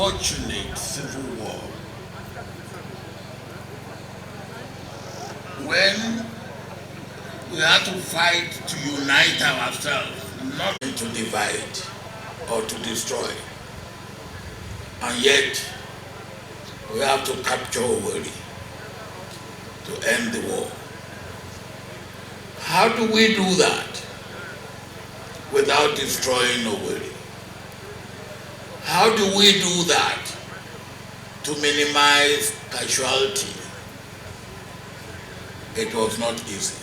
unfortunate civil war when we had to fight to unite ourselves, not to divide or to destroy. And yet, we have to capture Owerri to end the war. How do we do that without destroying Owerri? How do we do that to minimize casualty? It was not easy.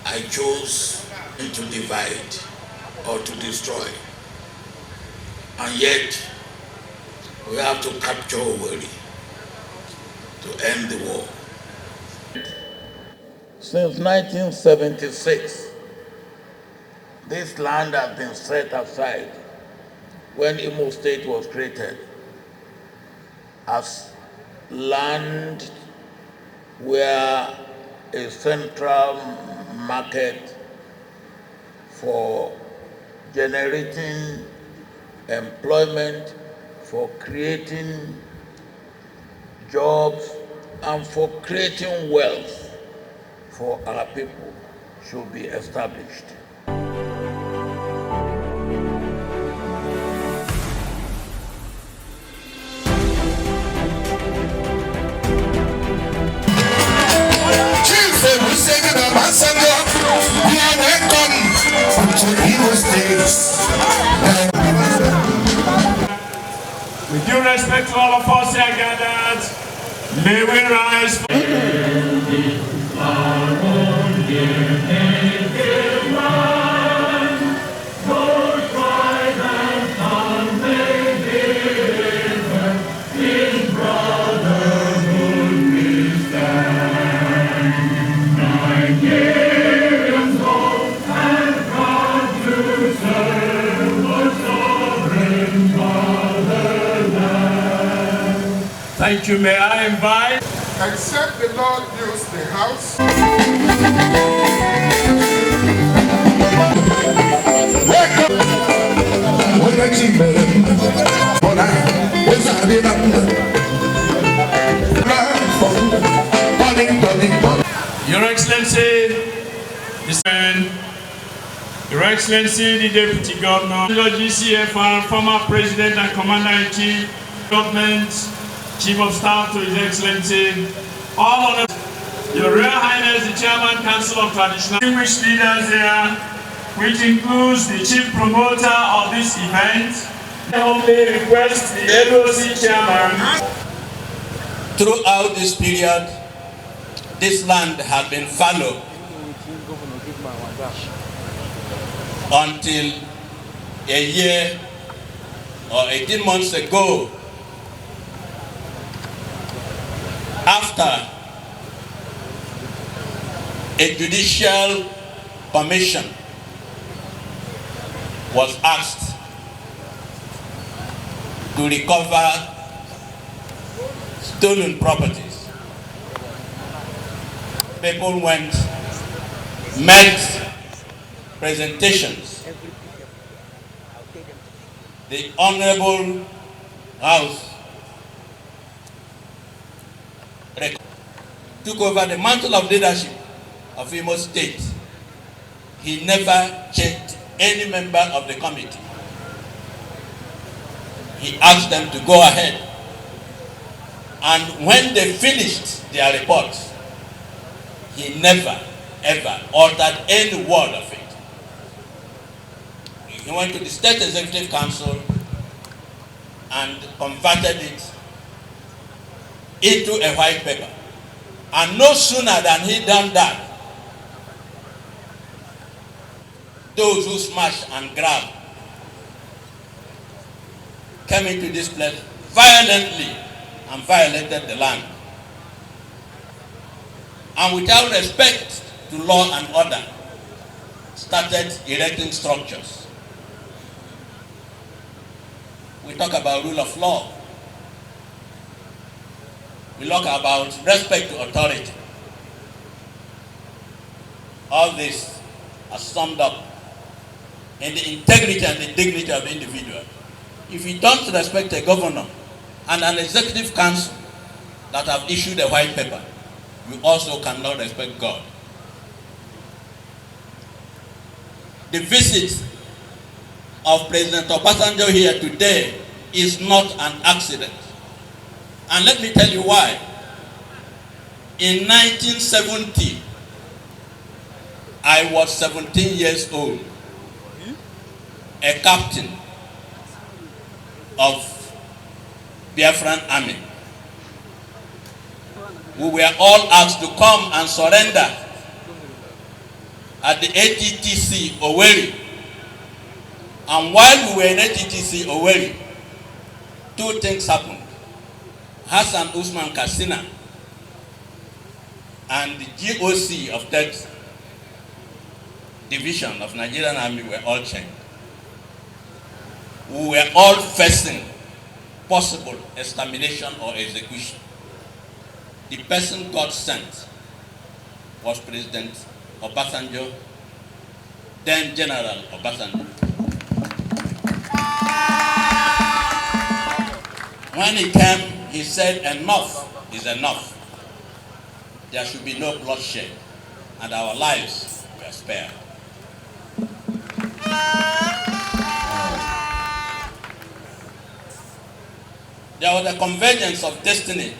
I chose to divide or to destroy. And yet, we have to capture Owerri to end the war. Since 1976, this land has been set aside when Imo State was created as land where a central market for generating employment, for creating jobs, and for creating wealth for our people should be established. Olusegun Obasanjo, you are welcome to Imo State. With due respect to all of us here gathered, may we rise. Thank you. May I invite? Except the Lord use the house. Your Excellency, Your Excellency, the Deputy Governor, GCFR, former President and Commander-in-Chief, Government, Chief of Staff to His Excellency, all honors, Your Royal Highness, the Chairman, Council of Traditional Distinguished leaders here, which includes the Chief Promoter of this event. I humbly request the LOC Chairman. Throughout this period, this land had been fallow until a year or 18 months ago, after a judicial commission was asked to recover stolen properties. People went, met presentations. The Honorable House took over the mantle of leadership of Imo State. He never checked any member of the committee. He asked them to go ahead. And when they finished their reports, he never, ever altered any word of it. He went to the State Executive Council and converted it into a white paper. And no sooner than he done that, those who smashed and grabbed came into this place violently and violated the land. And without respect to law and order, started erecting structures. We talk about rule of law. We talk about respect to authority. All this are summed up in the integrity and the dignity of the individual. If you don't respect a governor and an executive council that have issued a white paper, you also cannot respect God. The visit of President Obasanjo here today is not an accident. And let me tell you why. In 1970, I was 17 years old, a captain of Biafran army. We were all asked to come and surrender at the ATTC Owerri. And while we were in ATTC Owerri, two things happened. Hassan Usman Katsina and the GOC of that division of Nigerian army were all chained. We were all facing possible extermination or execution. The person God sent was President Obasanjo, then General Obasanjo. When he came, he said, enough is enough. There should be no bloodshed, and our lives were spared. There was a convergence of destiny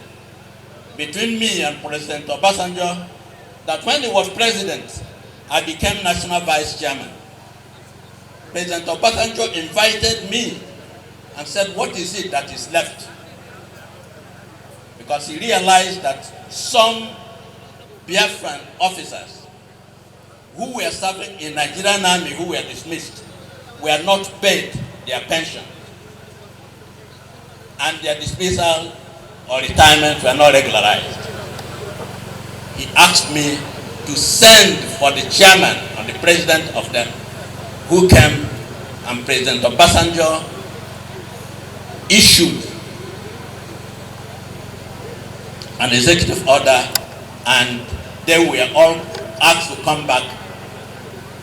between me and President Obasanjo that when he was president, I became national vice chairman. President Obasanjo invited me and said, what is it that is left? Because he realized that some Biafran officers who were serving in Nigerian army, who were dismissed, were not paid their pension. And their dismissal or retirement were not regularized. He asked me to send for the chairman or the president of them, who came, and President Obasanjo issued an executive order, and they were all asked to come back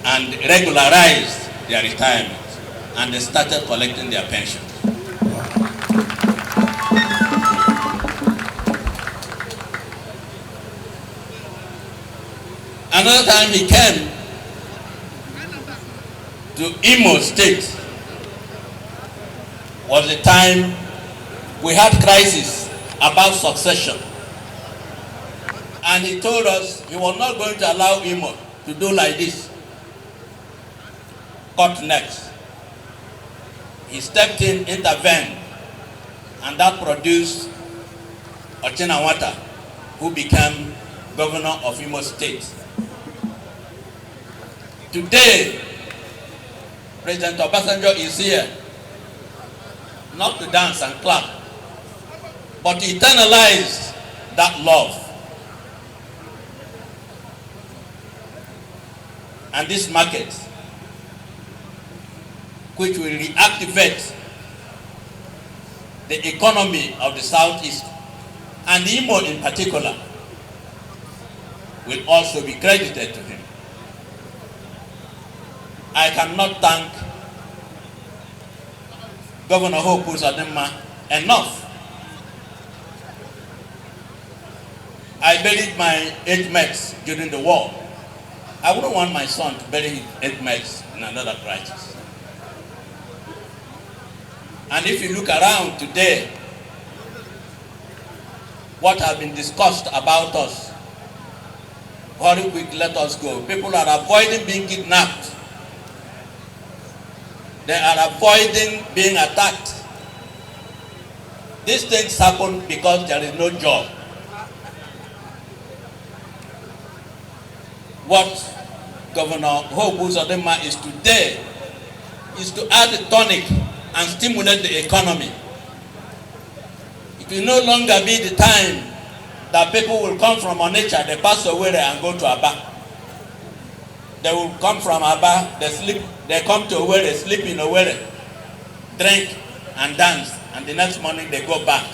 and regularize their retirement, and they started collecting their pension. Another time he came to Imo State was the time we had crisis about succession. And he told us he was not going to allow Imo to do like this, cut necks. He stepped in, intervened, and that produced Ochinawata, who became governor of Imo State. Today, President Obasanjo is here, not to dance and clap, but to eternalize that love. And this market, which will reactivate the economy of the Southeast, and Imo in particular, will also be credited to him. I cannot thank Governor Hope Uzodinma enough. I buried my 8 mates during the war. I wouldn't want my son to bury his 8 mates in another crisis. And if you look around today, what has been discussed about us, very quick, let us go. People are avoiding being kidnapped. They are avoiding being attacked. These things happen because there is no job. What Governor Hope Uzodinma is today is to add a tonic and stimulate the economy. It will no longer be the time that people will come from Onitsha, they pass Owerri and go to Aba. They will come from Aba, they come to Owerri, sleep in Owerri, drink and dance, and the next morning they go back.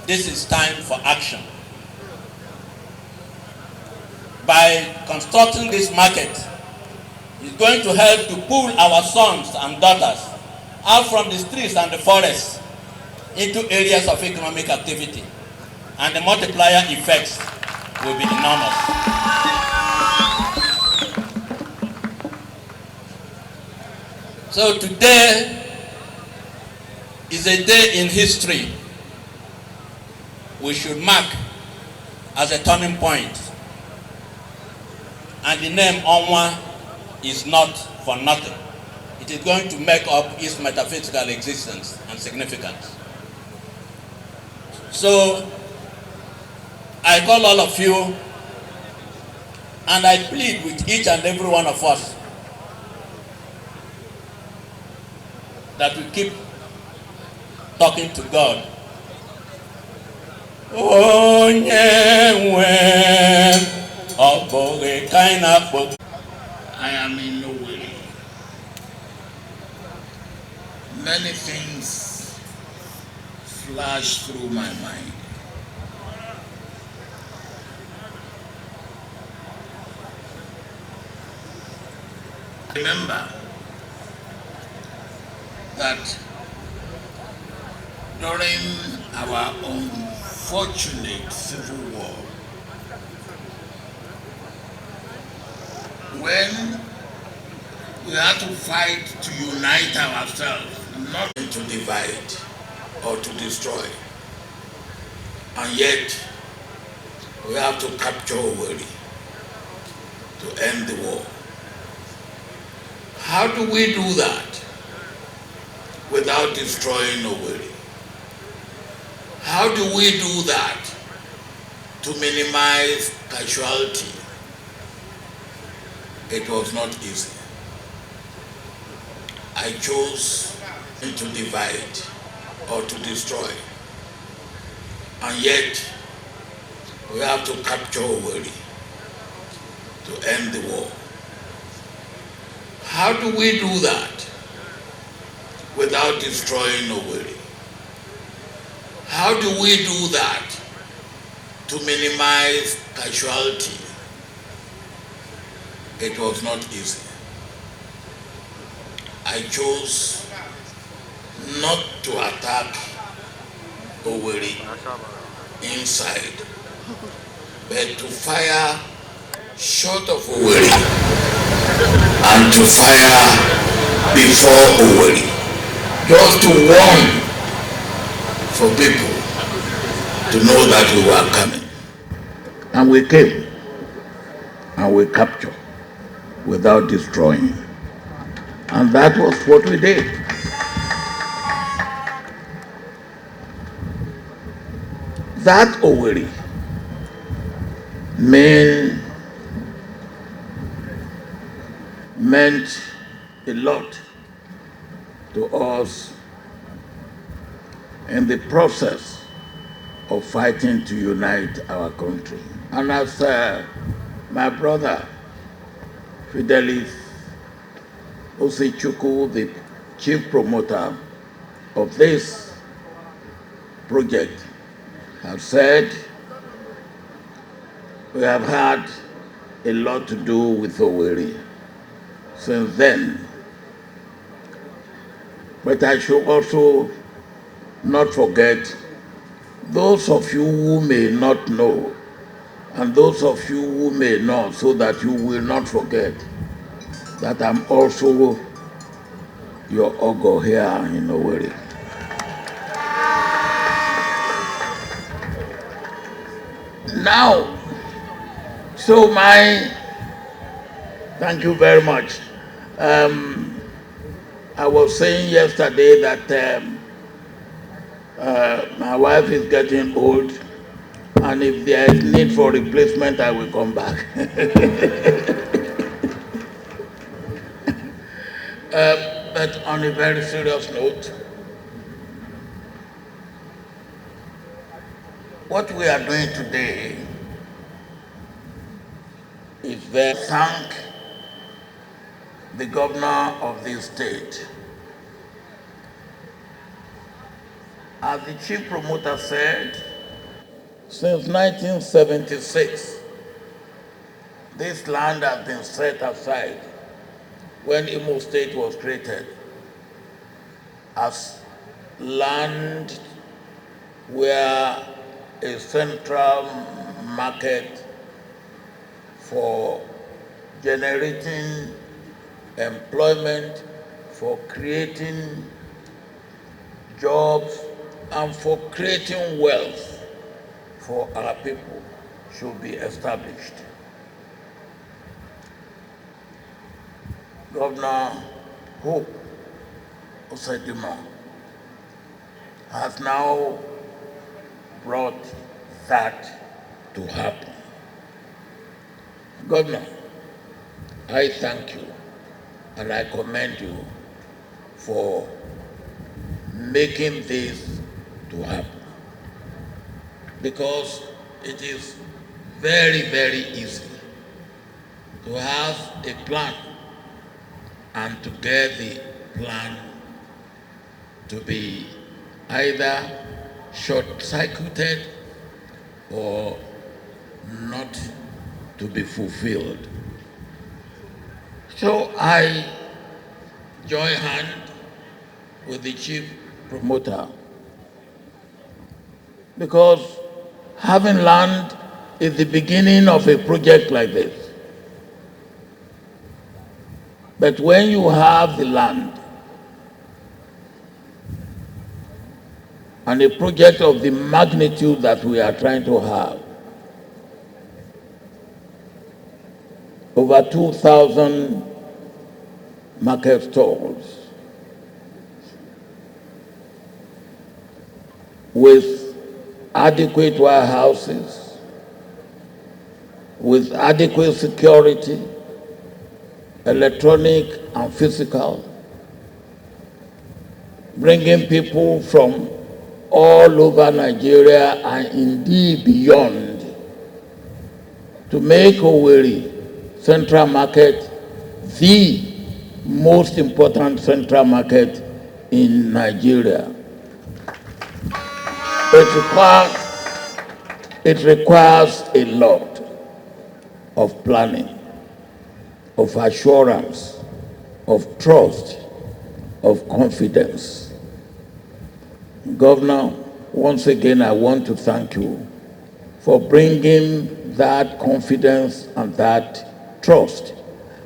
This is time for action. By constructing this market, it's going to help to pull our sons and daughters out from the streets and the forests into areas of economic activity, and the multiplier effects will be enormous. So today is a day in history we should mark as a turning point. And the name Onwa is not for nothing. It is going to make up its metaphysical existence and significance. So I call all of you and I plead with each and every one of us that we keep talking to God. I am in no way. Many things flash through my mind. Remember that during our unfortunate civil war, when we had to fight to unite ourselves, not to divide or to destroy, and yet we have to capture Owerri to end the war. How do we do that without destroying Owerri? How do we do that to minimize casualty? It was not easy. I chose to divide or to destroy, and yet we have to capture Owerri to end the war. How do we do that without destroying Owerri? How do we do that to minimize casualty? It was not easy. I chose not to attack Owerri inside, but to fire short of Owerri and to fire before Owerri, just to warn for people to know that we were coming. And we came and we captured without destroying. And that was what we did. That Owerri meant a lot to us in the process of fighting to unite our country. And as my brother Fidelis Osechukwu, the chief promoter of this project, have said, we have had a lot to do with Owerri since then. But I should also not forget those of you who may not know and those of you who may know, so that you will not forget that I'm also your Ogo here in Owerri. Now, thank you very much. I was saying yesterday that my wife is getting old, and if there is need for replacement, I will come back. But on a very serious note, what we are doing today is to thank the governor of this state. As the chief promoter said, since 1976, this land has been set aside when Imo State was created as land where a central market for generating employment, for creating jobs, and for creating wealth for our people should be established. Governor Hope Osajumo has now brought that to happen. Governor, I thank you and I commend you for making this to happen, because it is very, very easy to have a plan and to get the plan to be either short-circuited or not to be fulfilled. So I join hand with the chief promoter, because having land is the beginning of a project like this. But when you have the land and a project of the magnitude that we are trying to have, over 2,000 market stalls with adequate warehouses, with adequate security, electronic and physical, bringing people from all over Nigeria and indeed beyond to make Owerri Central Market the most important central market in Nigeria. It requires a lot of planning, of assurance, of trust, of confidence. Governor, once again, I want to thank you for bringing that confidence and that trust,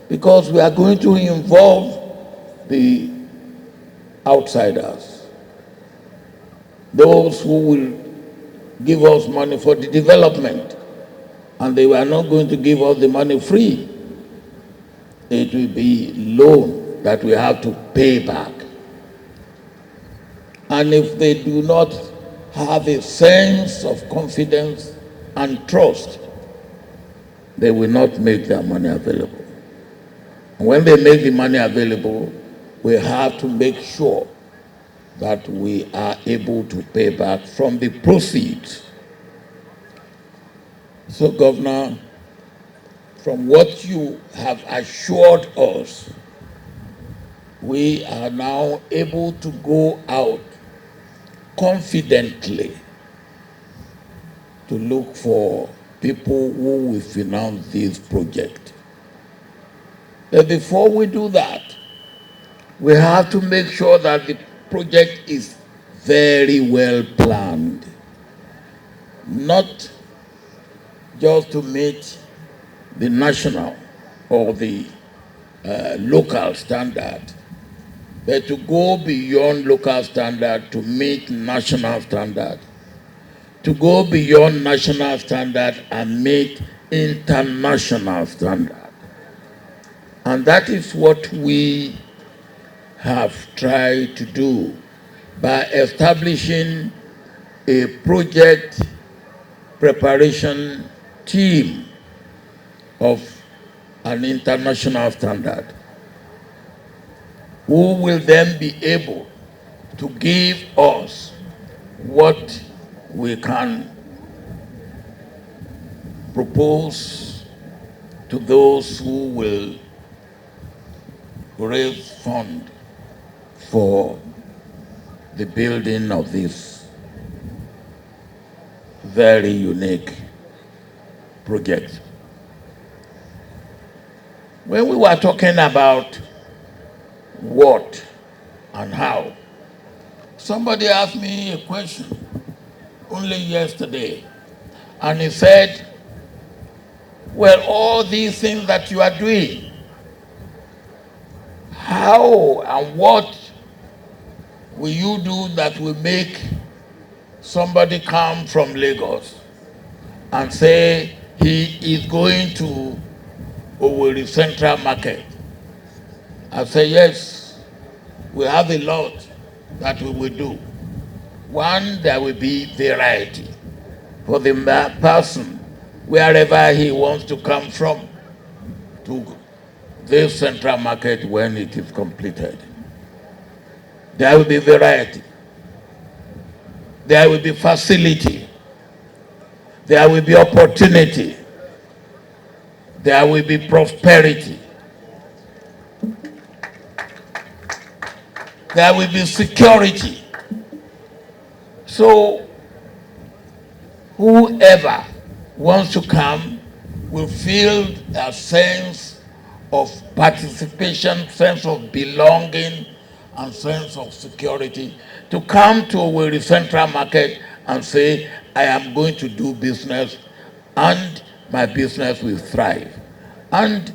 because we are going to involve the outsiders, those who will give us money for the development, and they were not going to give us the money free. It will be loan that we have to pay back. And if they do not have a sense of confidence and trust, they will not make their money available. And when they make the money available, we have to make sure that we are able to pay back from the proceeds. So, Governor, from what you have assured us, we are now able to go out confidently to look for people who will finance this project. But before we do that, we have to make sure that the project is very well planned, not just to meet the national or the local standard, but to go beyond local standard to meet national standard, to go beyond national standard and meet international standard. And that is what we have tried to do by establishing a project preparation team of an international standard, who will then be able to give us what we can propose to those who will raise funds for the building of this very unique project. When we were talking about what and how, Somebody asked me a question only yesterday, and he said, well, all these things that you are doing, how and what will you do that will make somebody come from Lagos and say he is going to Owerri Central Market? I say, yes, we have a lot that we will do. One, there will be variety for the person, wherever he wants to come from, to this central market when it is completed. There will be variety. There will be facility. There will be opportunity. There will be prosperity. There will be security. So whoever wants to come will feel a sense of participation, sense of belonging, and sense of security to come to Owerri Central Market and say, I am going to do business and my business will thrive. And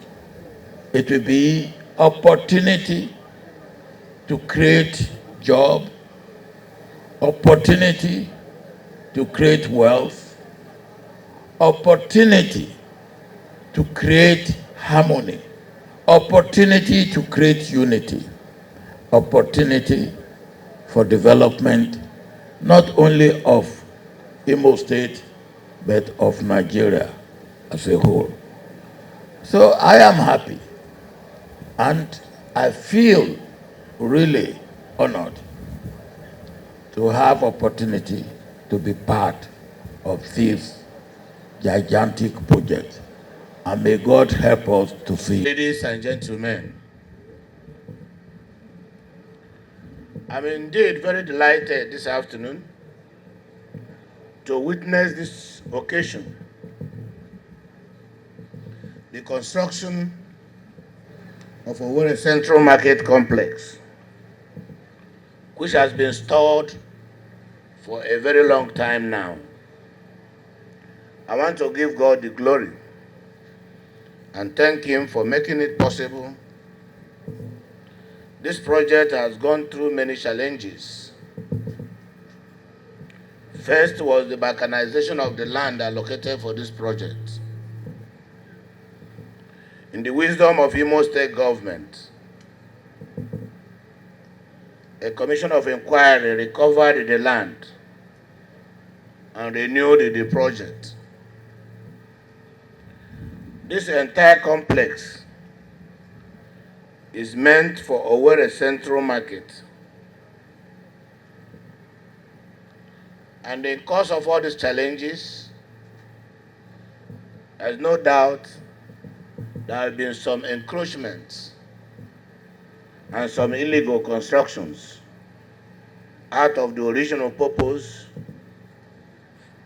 it will be opportunity to create job, opportunity to create wealth, opportunity to create harmony, opportunity to create unity, opportunity for development, not only of Imo State, but of Nigeria as a whole. So I am happy and I feel really honored to have opportunity to be part of this gigantic project. And may God help us to see. Ladies and gentlemen, I'm indeed very delighted this afternoon to witness this occasion, the construction of Owerri Central Market Complex, which has been stalled for a very long time now. I want to give God the glory and thank Him for making it possible. This project has gone through many challenges. First was the balkanization of the land allocated for this project. In the wisdom of Imo State government, a commission of inquiry recovered the land and renewed the project. This entire complex is meant for Owerri Central Market. And in course of all these challenges, there's no doubt there have been some encroachments and some illegal constructions out of the original purpose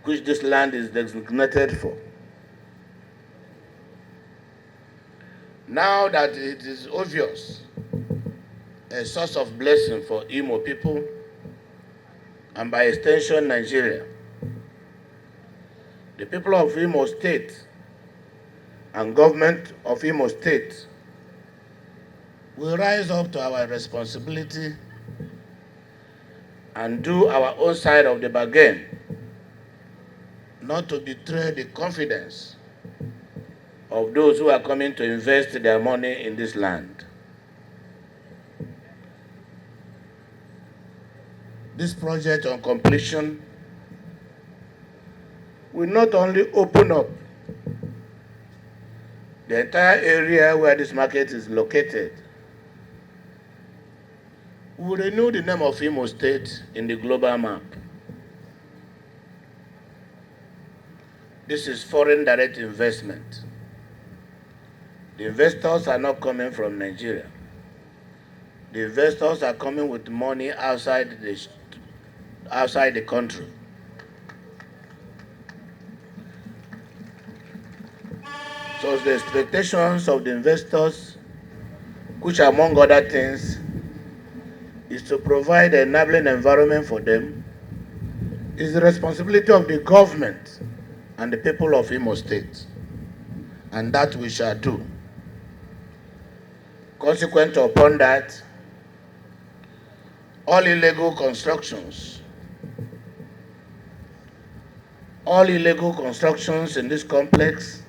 which this land is designated for. Now that it is obvious, a source of blessing for Imo people, and by extension Nigeria, the people of Imo State and government of Imo State will rise up to our responsibility and do our own side of the bargain, not to betray the confidence of those who are coming to invest their money in this land. This project on completion will not only open up the entire area where this market is located, we will renew the name of Imo State in the global map. This is foreign direct investment. The investors are not coming from Nigeria. The investors are coming with money outside the country. So the expectations of the investors, which among other things, is to provide an enabling environment for them is the responsibility of the government and the people of Imo State, and that we shall do. Consequent upon that, all illegal constructions in this complex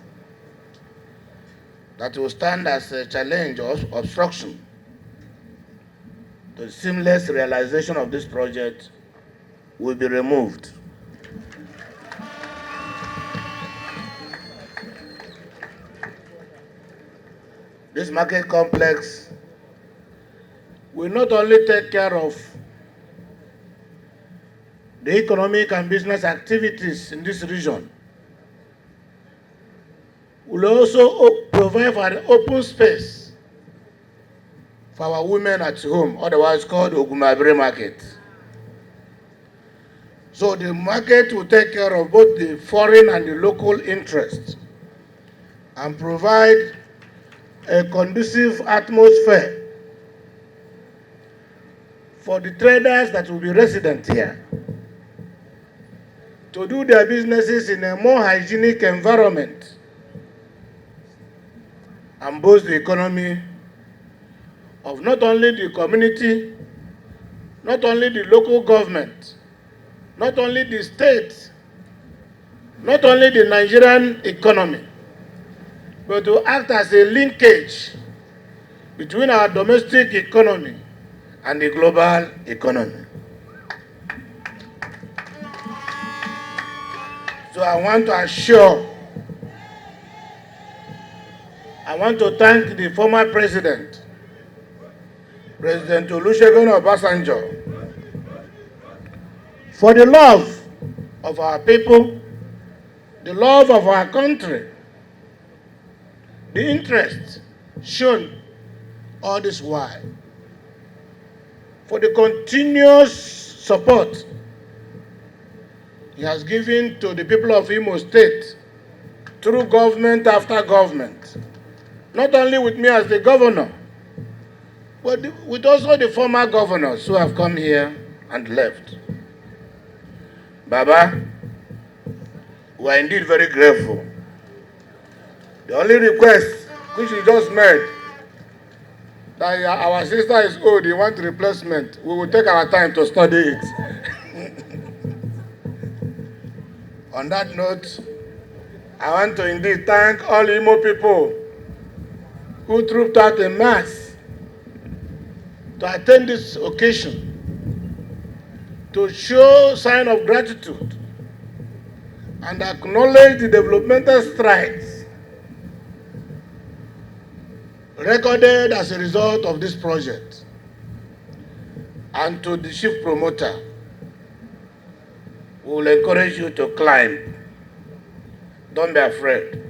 that will stand as a challenge or obstruction to the seamless realization of this project will be removed. This market complex will not only take care of the economic and business activities in this region, will also provide for an open space for our women at home, otherwise called Ogumabere Market. So the market will take care of both the foreign and the local interests and provide a conducive atmosphere for the traders that will be resident here to do their businesses in a more hygienic environment and boost the economy of not only the community, not only the local government, not only the state, not only the Nigerian economy, but to act as a linkage between our domestic economy and the global economy. So I want to thank the former president, President Olusegun Obasanjo, for the love of our people, the love of our country, the interest shown all this while, for the continuous support he has given to the people of Imo State through government after government, not only with me as the governor, but with also the former governors who have come here and left. Baba, we are indeed very grateful. The only request which you just made, that our sister is old, you want replacement, we will take our time to study it. On that note, I want to indeed thank all Imo people who trooped out en masse to attend this occasion, to show sign of gratitude and acknowledge the developmental strides recorded as a result of this project. And to the chief promoter, we will encourage you to climb. Don't be afraid.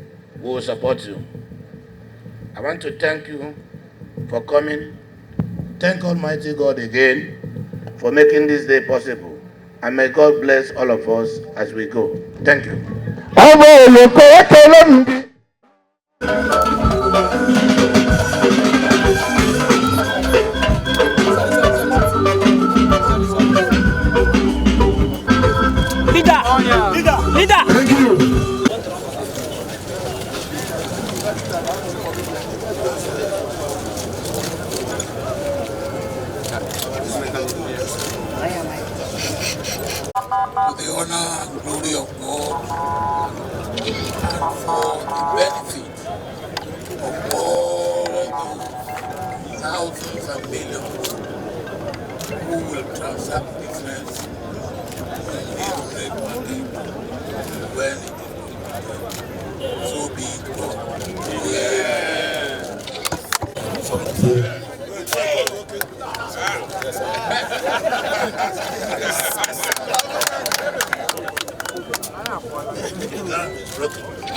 We will support you. I want to thank you for coming. Thank Almighty God again for making this day possible. And may God bless all of us as we go. Thank you. Leader. Thank you. To the honor and glory of God and for the benefit of all the thousands and millions who will transact business in this great market when it is completed. So be it God.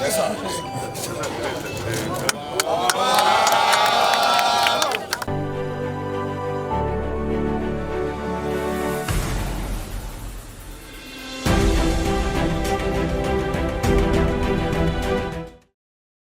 Yes, sir.